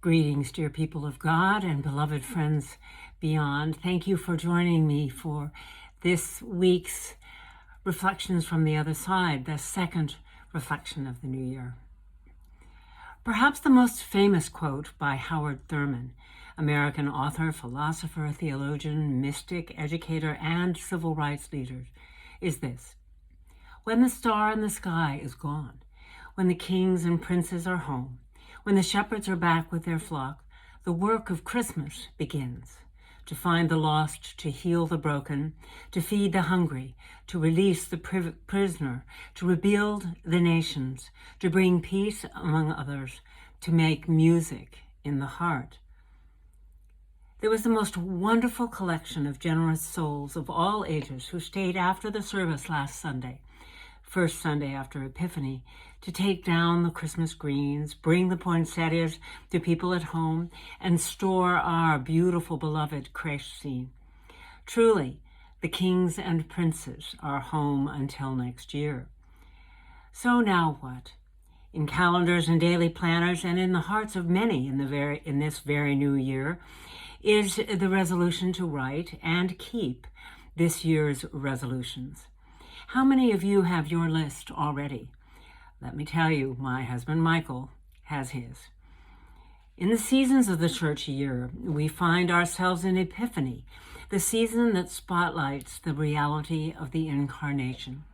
Greetings, dear people of God and beloved friends beyond. Thank you for joining me for this week's Reflections from the Other Side, the second reflection of the new year. Perhaps the most famous quote by Howard Thurman, American author, philosopher, theologian, mystic, educator, and civil rights leader, is this: "When the star in the sky is gone, when the kings and princes are home, when the shepherds are back with their flock, the work of Christmas begins. To find the lost, to heal the broken, to feed the hungry, to release the prisoner, to rebuild the nations, to bring peace among others, to make music in the heart." There was the most wonderful collection of generous souls of all ages who stayed after the service last Sunday, first Sunday after Epiphany, to take down the Christmas greens, bring the poinsettias to people at home, and store our beautiful, beloved creche scene. Truly, the kings and princes are home until next year. So now what? In calendars and daily planners, and in the hearts of many in this very new year, is the resolution to write and keep this year's resolutions. How many of you have your list already? Let me tell you, my husband Michael has his. In the seasons of the church year, we find ourselves in Epiphany, the season that spotlights the reality of the Incarnation.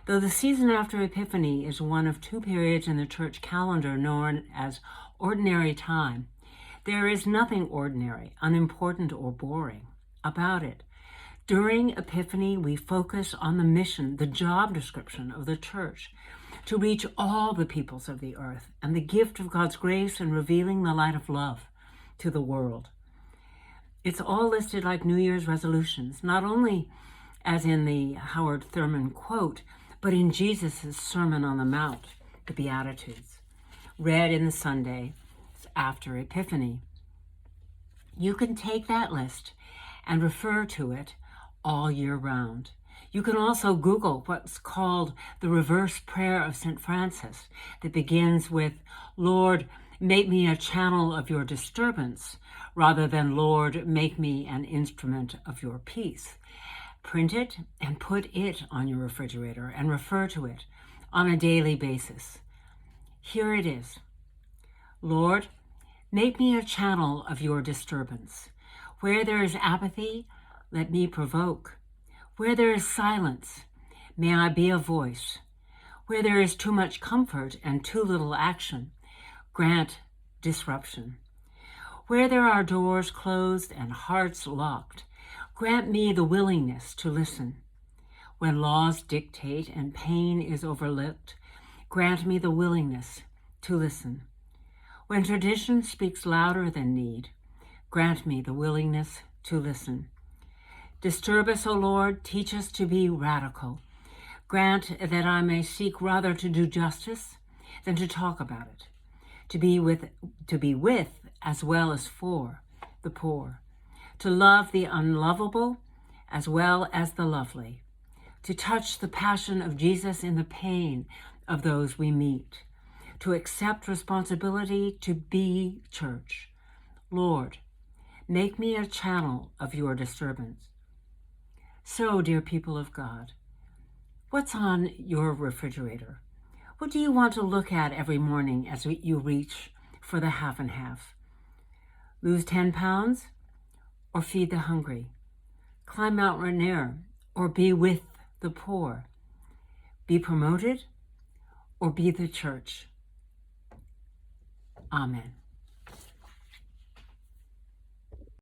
Though the season after Epiphany is one of two periods in the church calendar known as ordinary time, there is nothing ordinary, unimportant, or boring about it. During Epiphany, we focus on the mission, the job description of the church, to reach all the peoples of the earth and the gift of God's grace in revealing the light of love to the world. It's all listed like New Year's resolutions, not only as in the Howard Thurman quote, but in Jesus' Sermon on the Mount, the Beatitudes, read in the Sunday after Epiphany. You can take that list and refer to it all year round. You can also Google what's called the reverse prayer of St. Francis that begins with, "Lord, make me a channel of your disturbance," rather than, "Lord, make me an instrument of your peace." Print it and put it on your refrigerator and refer to it on a daily basis. Here it is. "Lord, make me a channel of your disturbance. Where there is apathy, let me provoke. Where there is silence, may I be a voice. Where there is too much comfort and too little action, grant disruption. Where there are doors closed and hearts locked, grant me the willingness to listen. When laws dictate and pain is overlooked, grant me the willingness to listen. When tradition speaks louder than need, grant me the willingness to listen. Disturb us, O Lord, teach us to be radical. Grant that I may seek rather to do justice than to talk about it, to be with as well as for the poor, to love the unlovable as well as the lovely, to touch the passion of Jesus in the pain of those we meet, to accept responsibility to be church. Lord, make me a channel of your disturbance." So, dear people of God, what's on your refrigerator? What do you want to look at every morning as you reach for the half and half? Lose 10 pounds or feed the hungry? Climb Mount Rainier or be with the poor? Be promoted or be the church? Amen.